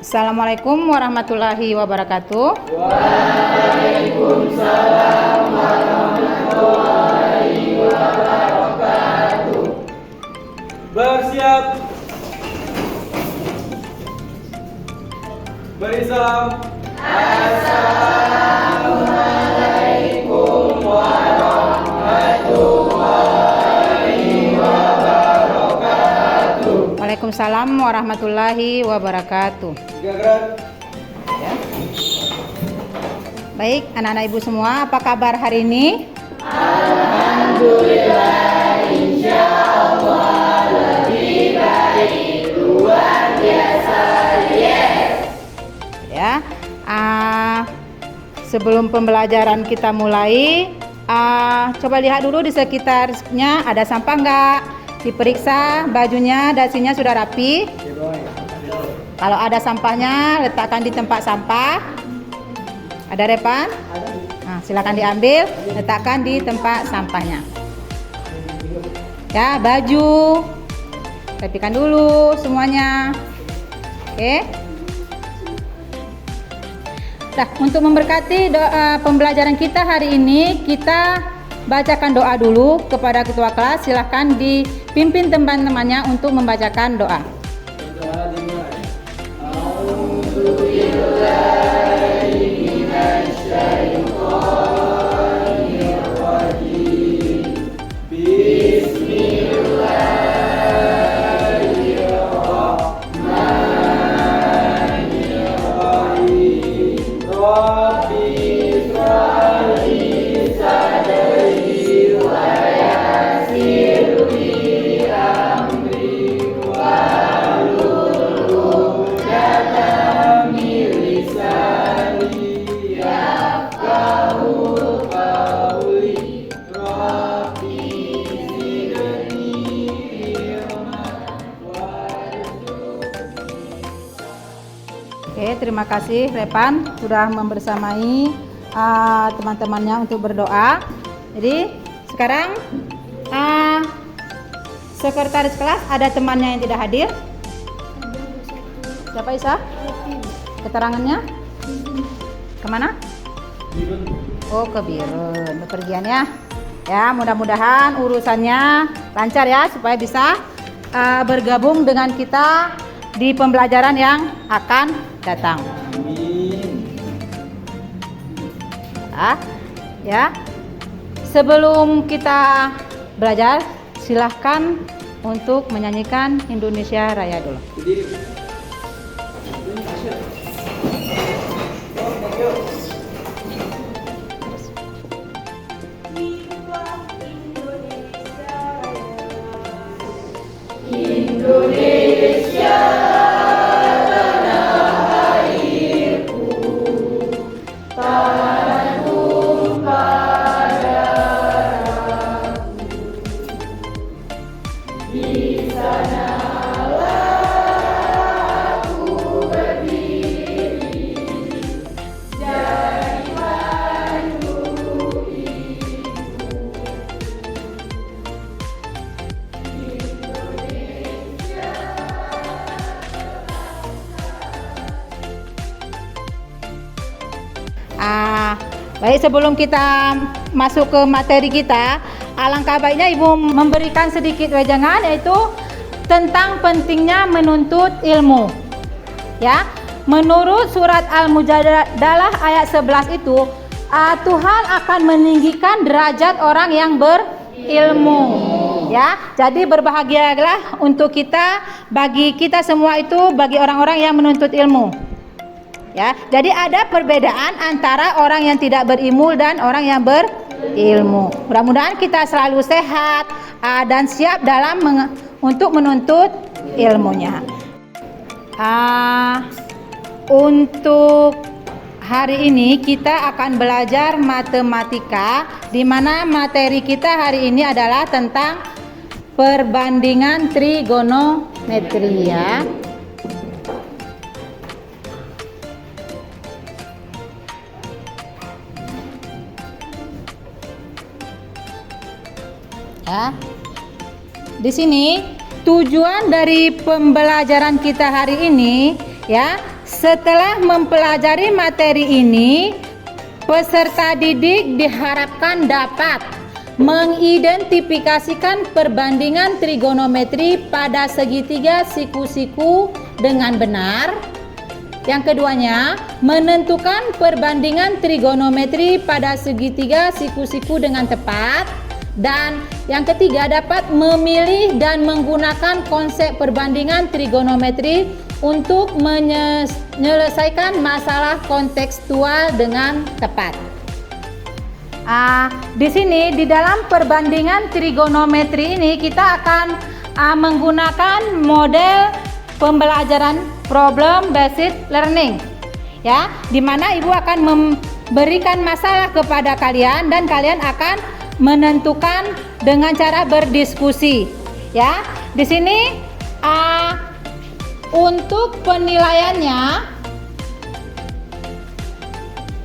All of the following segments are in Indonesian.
Assalamualaikum warahmatullahi wabarakatuh. Waalaikumsalam warahmatullahi wabarakatuh. Bersiap. Beri salam. Assalamualaikum warahmatullahi wabarakatuh. Waalaikumsalam warahmatullahi wabarakatuh. Gerak. Ya. Baik, anak-anak ibu semua, apa kabar hari ini? Alhamdulillah, insya Allah lebih baik, luar biasa, yes. Ya, sebelum pembelajaran kita mulai, coba lihat dulu di sekitarnya ada sampah nggak? Diperiksa bajunya, dasinya sudah rapi. Kalau ada sampahnya, letakkan di tempat sampah. Ada Repan? Nah, silakan diambil, letakkan di tempat sampahnya. Ya, baju, rapikan dulu semuanya. Oke. Nah, untuk memberkati pembelajaran kita hari ini, kita bacakan doa dulu kepada ketua kelas. Silahkan dipimpin teman-temannya untuk membacakan doa. Oke, terima kasih Repan sudah membersamai teman-temannya untuk berdoa. Jadi sekarang sekretaris kelas ada temannya yang tidak hadir. Siapa Isa? Keterangannya? Kemana? Oh, ke Birun, bepergian ya. Ya, mudah-mudahan urusannya lancar ya supaya bisa bergabung dengan kita di pembelajaran yang akan datang. Ya. Sebelum kita belajar, silahkan untuk menyanyikan Indonesia Raya dulu. Indonesia tanah airku, tanah tumpah darahku. Di sanalah aku berdiri, jadi mandu ibu. Baik, sebelum kita masuk ke materi kita, alangkah baiknya Ibu memberikan sedikit wejangan, yaitu tentang pentingnya menuntut ilmu. Ya, menurut surat Al-Mujadalah ayat 11 itu, Tuhan akan meninggikan derajat orang yang berilmu. Ya, jadi berbahagialah untuk kita, bagi kita semua itu, bagi orang-orang yang menuntut ilmu. Ya, jadi ada perbedaan antara orang yang tidak berilmu dan orang yang berilmu. Mudah-mudahan kita selalu sehat dan siap dalam untuk menuntut ilmunya. Untuk hari ini kita akan belajar matematika, di mana materi kita hari ini adalah tentang perbandingan trigonometri ya. Ya. Di sini tujuan dari pembelajaran kita hari ini ya, Setelah mempelajari materi ini, peserta didik diharapkan dapat mengidentifikasikan perbandingan trigonometri pada segitiga siku-siku dengan benar. Yang keduanya, menentukan perbandingan trigonometri pada segitiga siku-siku dengan tepat. Dan yang ketiga, dapat memilih dan menggunakan konsep perbandingan trigonometri untuk menyelesaikan masalah kontekstual dengan tepat. Di sini di dalam perbandingan trigonometri ini kita akan menggunakan model pembelajaran problem based learning, ya, di mana ibu akan memberikan masalah kepada kalian dan kalian akan menentukan dengan cara berdiskusi, ya. Di sini untuk penilaiannya,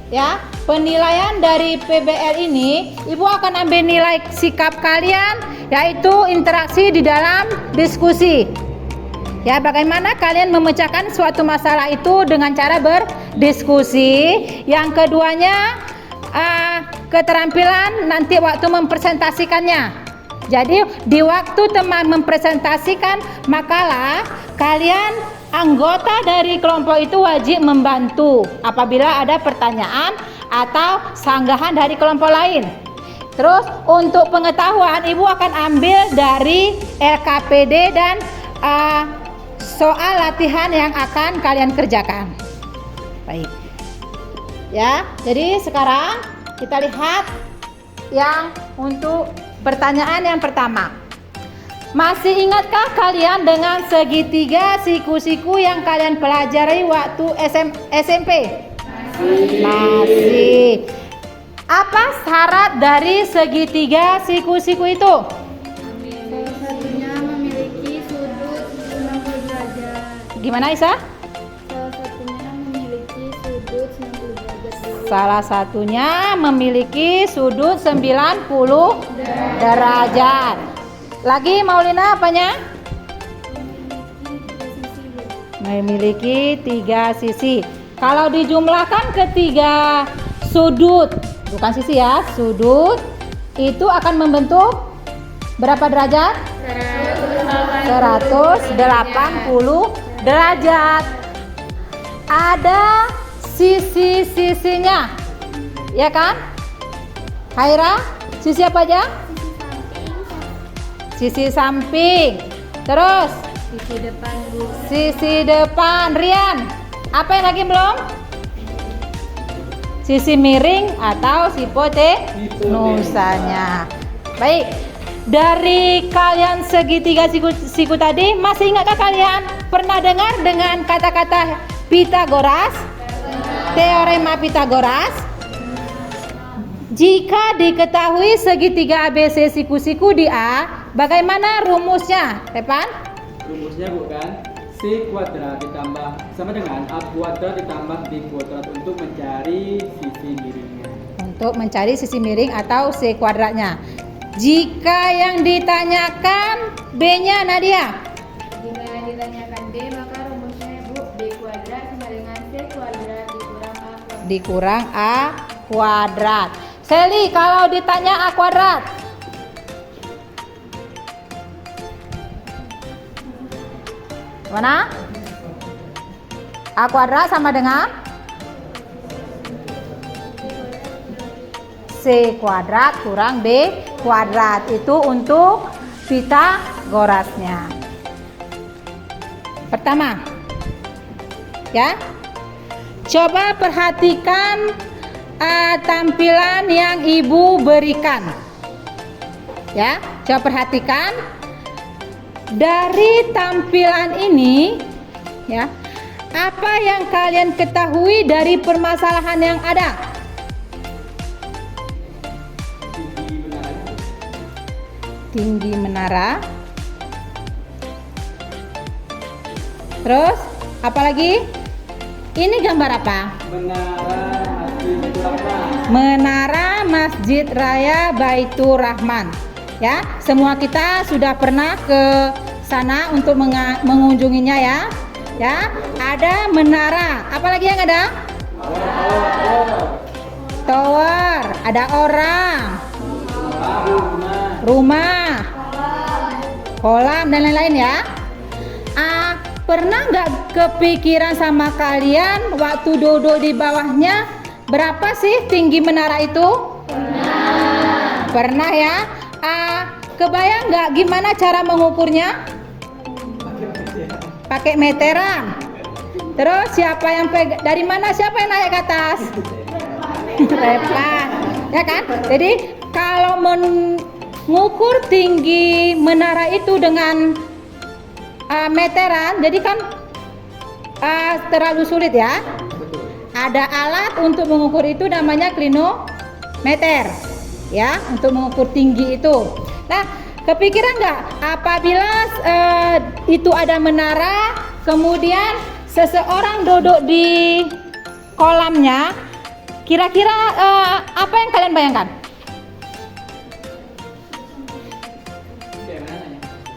ya, penilaian dari PBL ini, ibu akan ambil nilai sikap kalian, yaitu interaksi di dalam diskusi. Ya, bagaimana kalian memecahkan suatu masalah itu dengan cara berdiskusi. Yang keduanya, keterampilan nanti waktu mempresentasikannya. Jadi di waktu teman mempresentasikan makalah, kalian anggota dari kelompok itu wajib membantu apabila ada pertanyaan atau sanggahan dari kelompok lain. Terus untuk pengetahuan, ibu akan ambil dari LKPD dan soal latihan yang akan kalian kerjakan. Baik. Ya, jadi sekarang kita lihat yang untuk pertanyaan yang pertama. Masih ingatkah kalian dengan segitiga siku-siku yang kalian pelajari waktu SMP? Masih. Apa syarat dari segitiga siku-siku itu? Salah satunya memiliki sudut 90 derajat. Gimana, Isa? Salah satunya memiliki sudut 90 derajat. Salah satunya memiliki sudut 90 derajat. Lagi Maulina apanya? Memiliki 3 sisi. Kalau dijumlahkan ketiga sudut, bukan sisi ya, sudut itu akan membentuk berapa derajat? 180 derajat. Ada sisi-sisinya, ya kan? Haira, sisi apa aja? Sisi samping. Terus Sisi depan Bu. sisi depan. Rian, apa yang lagi belum? Sisi miring atau hipotenusanya. Baik. Dari kalian segitiga siku tadi, masih ingatkah kalian pernah dengar dengan kata-kata Pythagoras? Teorema Pythagoras. Jika diketahui segitiga ABC siku-siku di A, bagaimana rumusnya, Tepan? Rumusnya bukan C kuadrat ditambah sama dengan A kuadrat ditambah B kuadrat untuk mencari sisi miringnya. Untuk mencari sisi miring atau C kuadratnya. Jika yang ditanyakan B-nya, Nadia? Jika yang ditanyakan D, maka rumusnya Bu, B kuadrat sama dengan C kuadrat dikurang A kuadrat. Dikurang A kuadrat. Sally, kalau ditanya A kuadrat? Mana? A kuadrat sama dengan C kuadrat kurang B kuadrat. Itu untuk Pythagorasnya. Pertama, ya, coba perhatikan tampilan yang ibu berikan. Ya, coba perhatikan. Dari tampilan ini, ya, apa yang kalian ketahui dari permasalahan yang ada? Tinggi menara. Terus, apa lagi? Ini gambar apa? Menara Masjid Raya Baitur Rahman. Ya, semua kita sudah pernah ke sana untuk mengunjunginya ya. Ya, ada menara. Apalagi yang ada? Tower. Ada orang. Rumah. Kolam dan lain-lain ya. Pernah nggak kepikiran sama kalian waktu duduk di bawahnya berapa sih tinggi menara itu? Pernah ya. Kebayang nggak gimana cara mengukurnya? Pakai meteran. Terus siapa yang dari mana siapa yang naik ke atas? Repan, ya kan? Jadi kalau mengukur tinggi menara itu dengan meteran, jadi kan terlalu sulit ya. Ada alat untuk mengukur itu namanya klinometer, ya, untuk mengukur tinggi itu. Nah, kepikiran nggak apabila itu ada menara, kemudian seseorang duduk di kolamnya, kira-kira apa yang kalian bayangkan?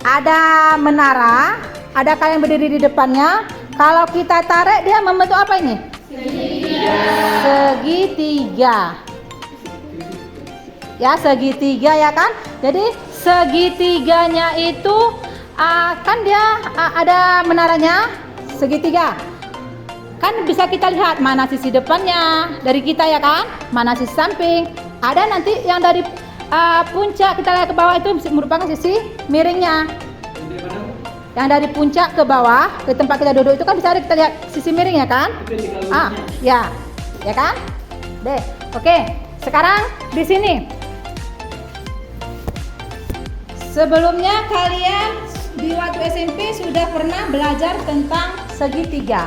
Ada menara, ada kalian berdiri di depannya. Kalau kita tarik, dia membentuk apa ini? Segitiga. Ya, segitiga ya kan? Jadi segitiganya itu kan dia ada menaranya segitiga. Kan bisa kita lihat mana sisi depannya dari kita ya kan? Mana sisi samping. Ada nanti yang dari puncak kita lihat ke bawah itu merupakan sisi miringnya. Yang dari puncak ke bawah ke tempat kita duduk itu kan bisa kita lihat sisi miring ya kan? Ya kan? Deh, oke. Sekarang di sini. Sebelumnya kalian di waktu SMP sudah pernah belajar tentang segitiga.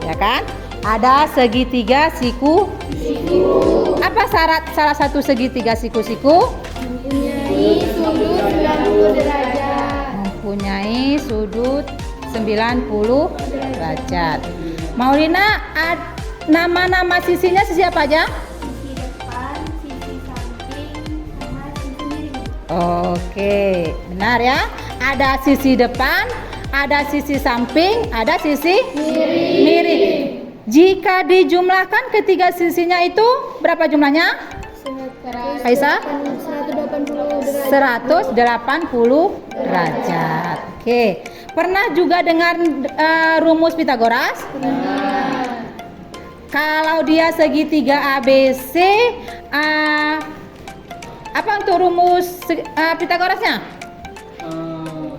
Ya kan? Ada segitiga siku. Apa syarat salah satu segitiga siku-siku? Mempunyai sudut 90 derajat. Mempunyai sudut 90 derajat. Maulina, nama-nama sisinya sisi apa aja? Sisi depan, sisi samping, sama sisi miring. Oke, benar ya. Ada sisi depan, ada sisi samping, ada sisi miring. Jika dijumlahkan ketiga sisinya itu berapa jumlahnya? Aisyah? 180 derajat. Oke. Pernah juga dengar rumus Pythagoras? Pernah. Kalau dia segitiga ABC, apa untuk rumus Pythagorasnya?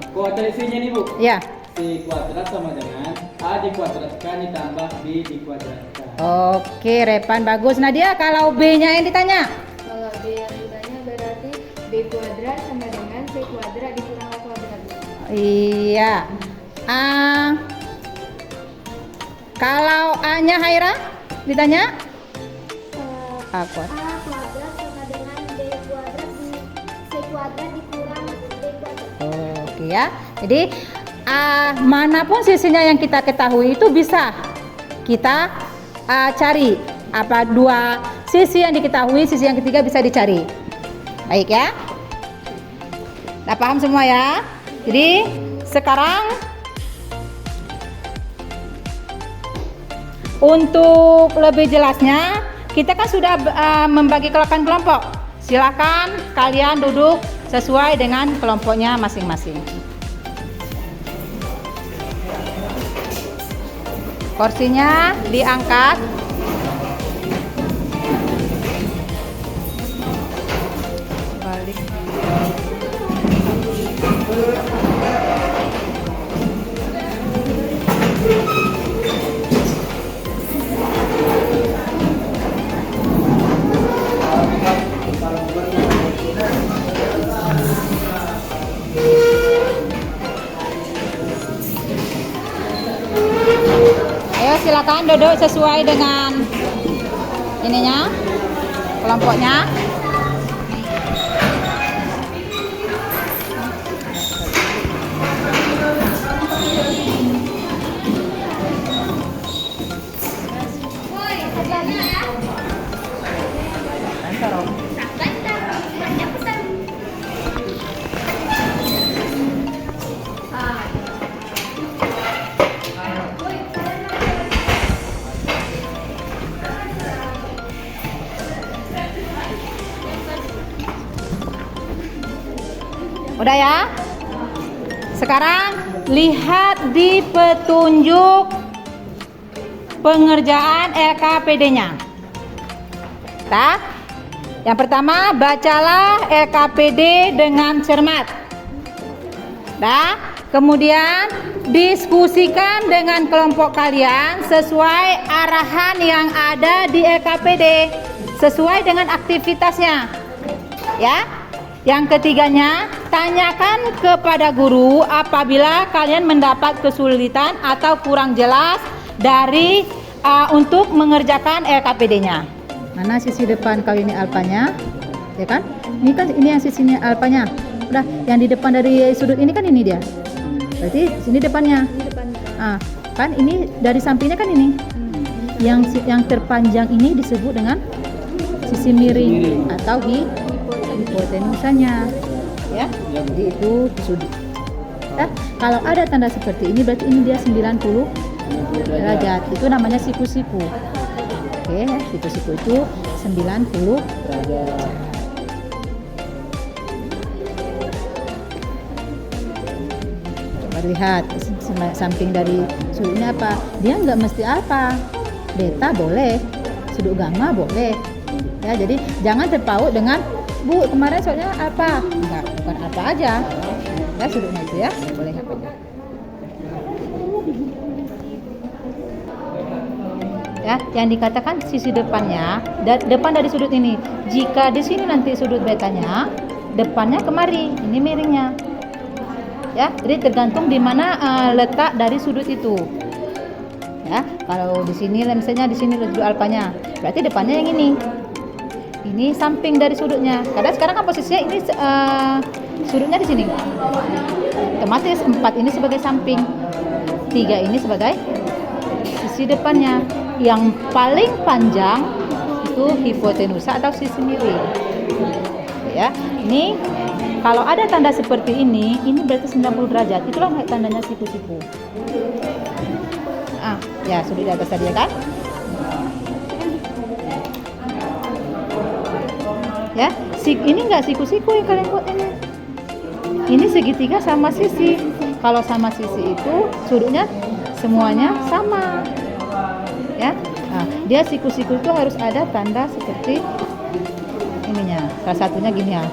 Kuadratisinya nih Bu. Ya. C kuadrat sama dengan A dikuadratkan ditambah B dikuadratkan. Oke, Repan bagus. Nadia, kalau B-nya yang ditanya? Kalau B yang ditanya berarti B kuadrat sama dengan C kuadrat dikurang A kuadrat. Iya. Kalau A-nya Haira ditanya? A kuadrat. A kuadrat sama dengan B kuadrat di C kuadrat dikurang B kuadrat. Oke ya. Jadi manapun sisinya yang kita ketahui itu bisa kita cari. Apa dua sisi yang diketahui, sisi yang ketiga bisa dicari. Baik ya. Nah, paham semua ya. Jadi sekarang untuk lebih jelasnya, kita kan sudah membagi kelompok. Silakan kalian duduk sesuai dengan kelompoknya masing-masing. Kursinya diangkat. Balik. Silakan duduk sesuai dengan ininya, kelompoknya. Udah ya? Sekarang lihat di petunjuk pengerjaan LKPD-nya. Yang pertama, bacalah LKPD dengan cermat. Kemudian diskusikan dengan kelompok kalian sesuai arahan yang ada di LKPD, sesuai dengan aktivitasnya. Ya. Yang ketiganya, tanyakan kepada guru apabila kalian mendapat kesulitan atau kurang jelas dari untuk mengerjakan LKPD-nya. Mana sisi depan kau ini alpanya? Ya kan? Ini yang sisinya alpanya. Udah, yang di depan dari sudut ini kan ini dia. Berarti sini depannya. Kan ini dari sampingnya kan ini. Yang terpanjang ini disebut dengan sisi miring atau hipotenusanya. Ya. Jadi itu sudut. Kalau ada tanda seperti ini berarti ini dia 90 derajat. Itu namanya siku-siku. Oke, siku-siku itu 90 derajat. Lihat samping dari sudutnya apa, dia nggak mesti alfa, beta boleh, sudut gamma boleh ya. Jadi jangan terpaut dengan Bu kemarin soalnya alfa, enggak, bukan alfa aja ya sudutnya itu ya, boleh apa aja ya. Yang dikatakan sisi depannya, depan dari sudut ini, jika di sini nanti sudut betanya, depannya kemari, ini miringnya. Ya, jadi tergantung di mana letak dari sudut itu. Ya, kalau di sini misalnya di sini sudut alfanya, berarti depannya yang ini. Ini samping dari sudutnya. Karena sekarang kan posisinya ini sudutnya di sini. Otomatis 4 ini sebagai samping, 3 ini sebagai sisi depannya. Yang paling panjang itu hipotenusa atau sisi miring. Ya, ini kalau ada tanda seperti ini berarti 90 derajat. Itulah tandanya siku-siku. Ya sudah di atas tadi ya kan? Ya, ini enggak siku-siku yang kalian buat ini. Ini segitiga sama sisi. Kalau sama sisi itu sudutnya semuanya sama. Ya. Dia siku-siku itu harus ada tanda seperti ininya. Salah satunya gini ya.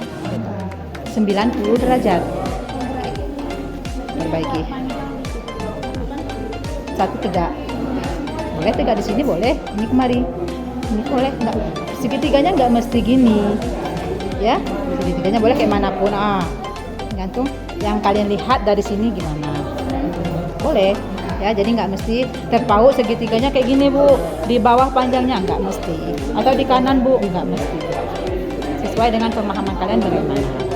90 derajat. Perbaiki. 1 tegak. Boleh tegak di sini boleh, ini kemari. Ini boleh enggak. Segitiganya enggak mesti gini. Ya, segitiganya boleh kayak manapun. Tergantung yang kalian lihat dari sini gimana. Boleh. Ya, jadi enggak mesti terpaut segitiganya kayak gini, Bu. Di bawah panjangnya enggak mesti. Atau di kanan, Bu, enggak mesti. Sesuai dengan pemahaman kalian bagaimana.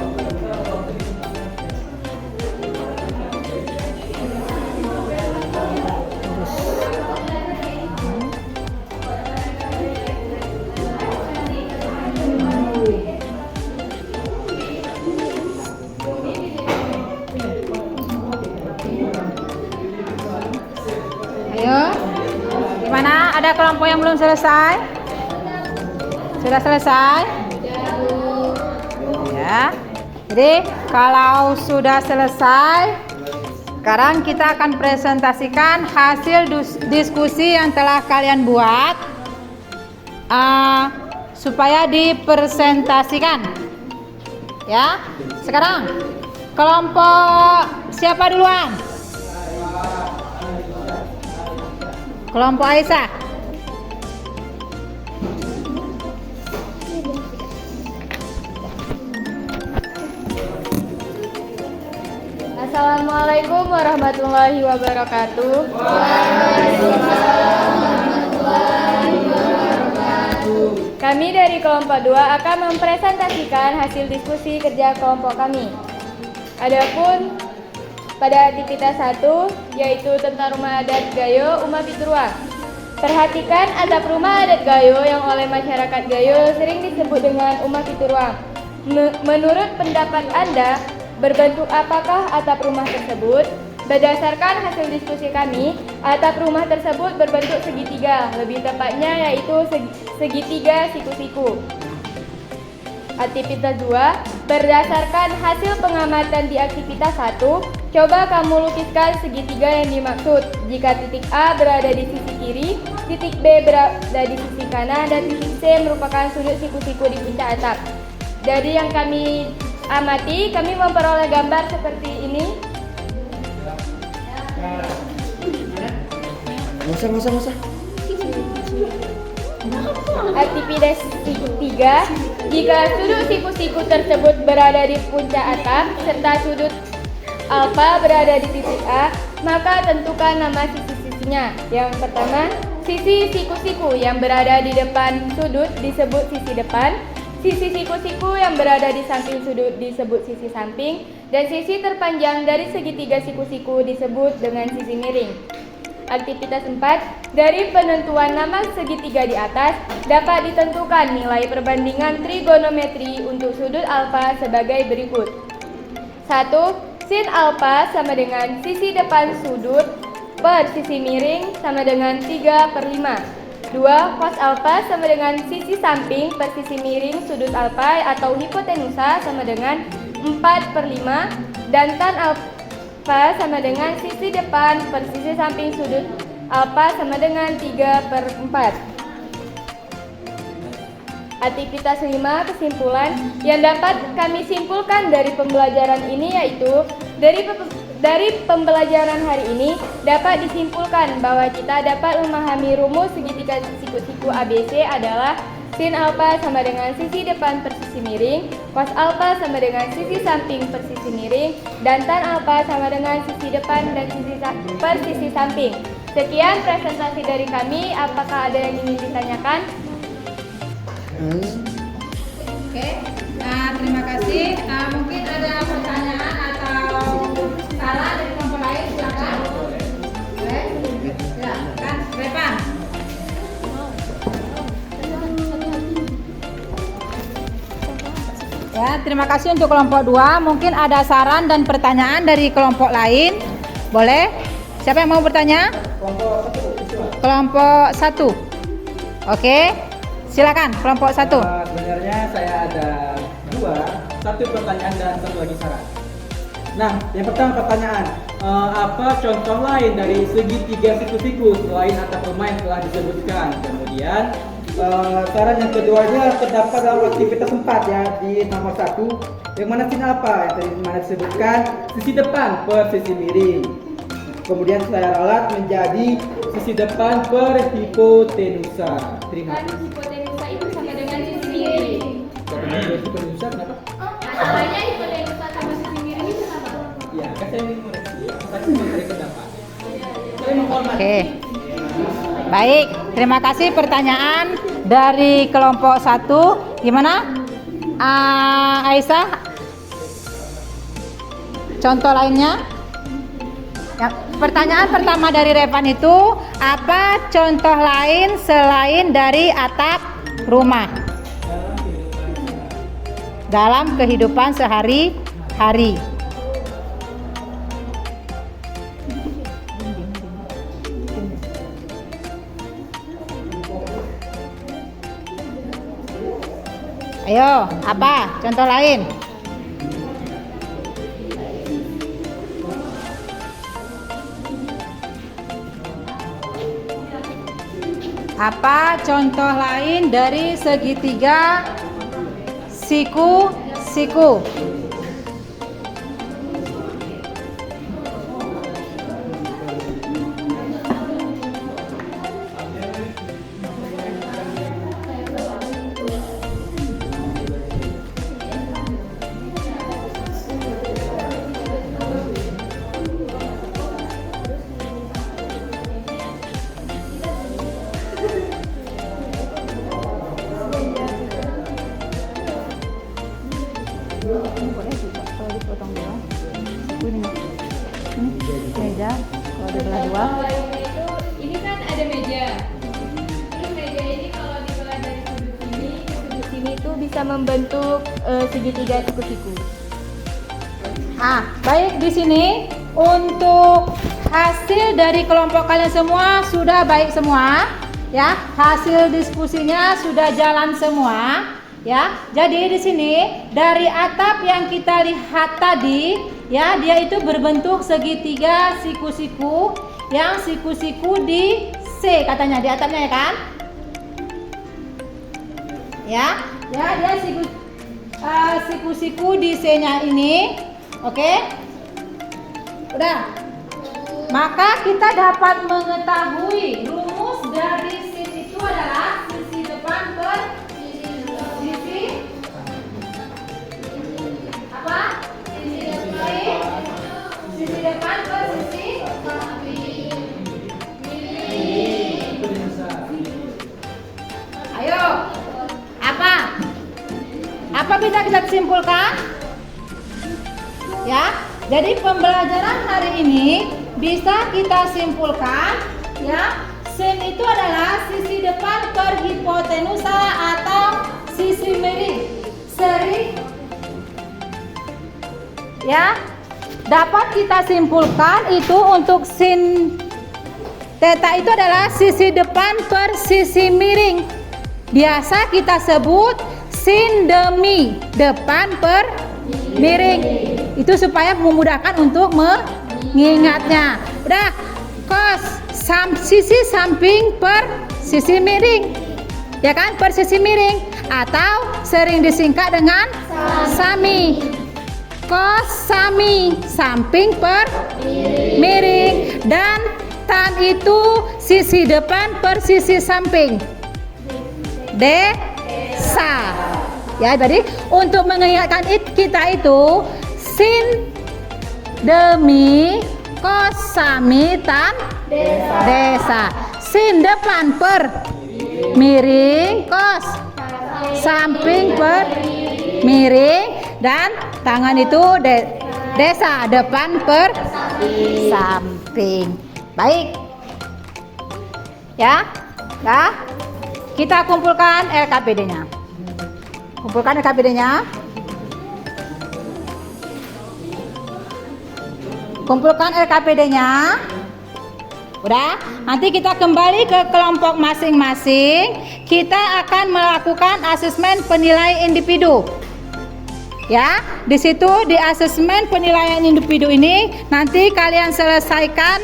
Ayo, gimana? Ada kelompok yang belum selesai? Sudah selesai? Ya. Jadi kalau sudah selesai, sekarang kita akan presentasikan hasil diskusi yang telah kalian buat supaya dipresentasikan. Ya. Sekarang kelompok siapa duluan? Kelompok Aisyah. Assalamualaikum warahmatullahi wabarakatuh. Kami dari kelompok 2 akan mempresentasikan hasil diskusi kerja kelompok kami. Adapun pada aktivitas 1 yaitu tentang rumah adat Gayo Uma Pituruang. Perhatikan atap rumah adat Gayo yang oleh masyarakat Gayo sering disebut dengan Uma Pituruang. Menurut pendapat Anda, berbentuk apakah atap rumah tersebut? Berdasarkan hasil diskusi kami, atap rumah tersebut berbentuk segitiga, lebih tepatnya yaitu segitiga siku-siku. Aktivitas 2, berdasarkan hasil pengamatan di aktivitas 1, coba kamu lukiskan segitiga yang dimaksud. Jika titik A berada di sisi kiri, titik B berada di sisi kanan, dan titik C merupakan sudut siku-siku di puncak atap. Dari yang kami amati, kami memperoleh gambar seperti ini. Nggak usah. Aktivitas 3, jika sudut siku-siku tersebut berada di puncak atap serta sudut alfa berada di titik A, maka tentukan nama sisi-sisinya. Yang pertama, sisi siku-siku yang berada di depan sudut disebut sisi depan, sisi siku-siku yang berada di samping sudut disebut sisi samping, dan sisi terpanjang dari segitiga siku-siku disebut dengan sisi miring. Aktivitas 4, dari penentuan nama segitiga di atas dapat ditentukan nilai perbandingan trigonometri untuk sudut alfa sebagai berikut. 1. Sin alfa sama dengan sisi depan sudut per sisi miring sama dengan 3/5. 2. Cos alfa sama dengan sisi samping per sisi miring sudut alfa atau hipotenusa sama dengan 4/5, dan tan alfa sama dengan sisi depan per sisi samping sudut alfa sama dengan 3/4. Aktivitas 5, kesimpulan. Yang dapat kami simpulkan dari pembelajaran ini yaitu dari pembelajaran hari ini dapat disimpulkan bahwa kita dapat memahami rumus segitiga siku-siku ABC adalah sin alfa sama dengan sisi depan per sisi miring, cos alfa sama dengan sisi samping per sisi miring, dan tan alfa sama dengan sisi depan dan per sisi samping. Sekian presentasi dari kami. Apakah ada yang ingin ditanyakan? Oke, nah terima kasih. Mungkin ada pertanyaan atau saran dari kelompok lain, silakan. Boleh? Silakan, Repan. Ya, terima kasih untuk kelompok 2. Mungkin ada saran dan pertanyaan dari kelompok lain. Boleh? Siapa yang mau bertanya? Kelompok 1. Oke. Silakan kelompok 1. Sebenarnya saya ada 2, 1 pertanyaan dan 1 lagi saran. Nah, yang pertama pertanyaan, apa contoh lain dari segitiga siku-siku selain atap rumah yang telah disebutkan? Kemudian saran yang keduanya terdapat dalam aktivitas 4 ya, di nomor 1, yang mana sin alfa yang tadi mana disebutkan sisi depan per sisi miring. Kemudian saya ralat menjadi sisi depan per hipotenusa. Terima kasih. Hipotenusa itu sama dengan sisi miring. Hipotenusa kenapa? Masalahnya hipotenusa sama sisi miring itu sama. Ya, kan saya mencari pendapat. Saya menghormati. Oke. Baik, terima kasih pertanyaan dari kelompok 1. Gimana? Aisyah? Contoh lainnya? Ya, pertanyaan pertama dari Revan itu, apa contoh lain selain dari atap rumah dalam kehidupan sehari-hari? Ayo, apa contoh lain? Apa contoh lain dari segitiga siku-siku? Meja, kalau ada belah dua. Kalau lainnya itu, ini kan ada meja. Terus meja ini kalau dibelah dari sudut sini ke sudut sini itu bisa membentuk segitiga siku-siku. Baik, di sini untuk hasil dari kelompok kalian semua sudah baik semua, ya. Hasil diskusinya sudah jalan semua. Ya, jadi di sini dari atap yang kita lihat tadi, ya, dia itu berbentuk segitiga siku-siku, yang siku-siku di C katanya di atapnya ya kan? Ya, dia siku-siku di C-nya ini, oke? Udah. Maka kita dapat mengetahui rumus dari sin itu adalah sisi depan per sisi depan ke sisi ayo apa bisa kita simpulkan ya? Jadi pembelajaran hari ini bisa kita simpulkan ya, sin itu adalah sisi depan per hipotenusa atau sisi miring sering ya. Dapat kita simpulkan itu untuk sin theta itu adalah sisi depan per sisi miring. Biasa kita sebut sin demi depan per miring. Itu supaya memudahkan untuk mengingatnya. Udah, cos sisi samping per sisi miring. Ya kan, per sisi miring atau sering disingkat dengan sami. Cos sami samping per miring, dan tan itu sisi depan per sisi samping. Desa. Ya, jadi untuk mengingatkan kita itu sin demi cos sami tan desa. Sin depan per miring, cos samping per miring, dan tangan itu desa depan per samping. Baik. Ya. Nah, kita kumpulkan LKPD-nya. Kumpulkan LKPD-nya. Kumpulkan LKPD-nya. Udah, nanti kita kembali ke kelompok masing-masing. Kita akan melakukan asesmen penilaian individu. Ya, di situ di asesmen penilaian individu ini nanti kalian selesaikan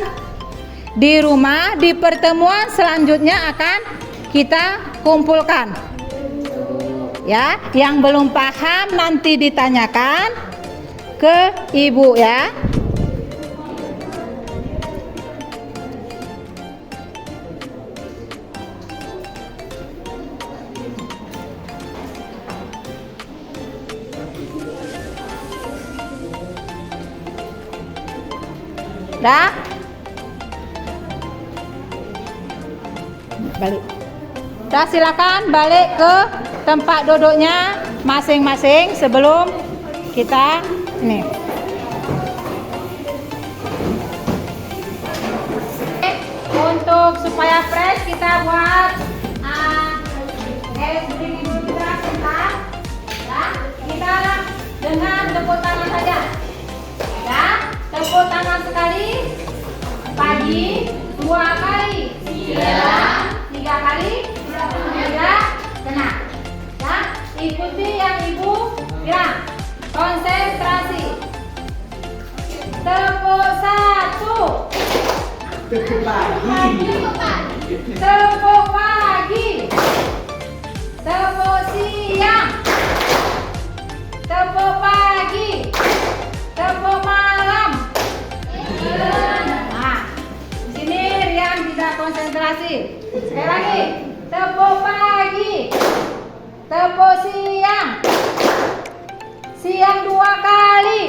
di rumah. Di pertemuan selanjutnya akan kita kumpulkan. Ya, yang belum paham nanti ditanyakan ke ibu ya. Dah, balik. Dah, silakan balik ke tempat duduknya masing-masing sebelum kita ini. Untuk supaya fresh kita buat garis berdiri dulu kita sebentar. Ya, kita dengan tepuk tangan saja. Ya. Tepuk tangan sekali pagi, 2 kali siang, 3 kali tidak kena. Ya, ikuti yang ibu bilang. Konsentrasi. Tepuk 1. Tepuk pagi. Tepuk pagi. Tepuk siang. Tepuk pagi. Tepuk malam. Nah, di sini Rian tidak konsentrasi. Sekali lagi, tepuk pagi, tepuk siang, siang 2 kali,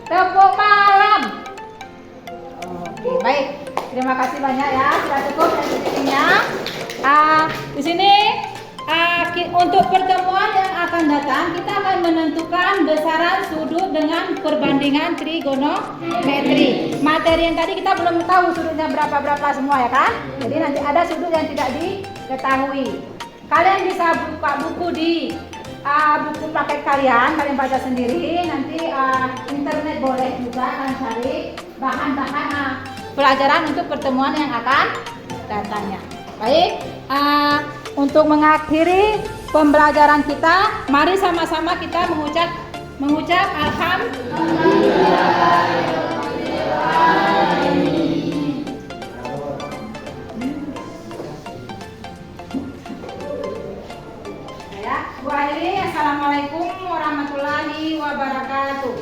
tepuk malam. Oke, baik. Terima kasih banyak ya. Sudah cukup presentasenya. Di sini untuk pertemuan yang akan datang kita akan menentukan besaran sudut dengan perbandingan trigonometri. Materi yang tadi kita belum tahu sudutnya berapa semua ya kan? Jadi nanti ada sudut yang tidak diketahui. Kalian bisa buka buku di buku paket kalian baca sendiri. Nanti internet boleh juga kalian cari bahan-bahan pelajaran untuk pertemuan yang akan datangnya. Baik. untuk mengakhiri pembelajaran kita, mari sama-sama kita mengucap alhamdulillah. Ya, Bu akhiri. Assalamualaikum warahmatullahi wabarakatuh.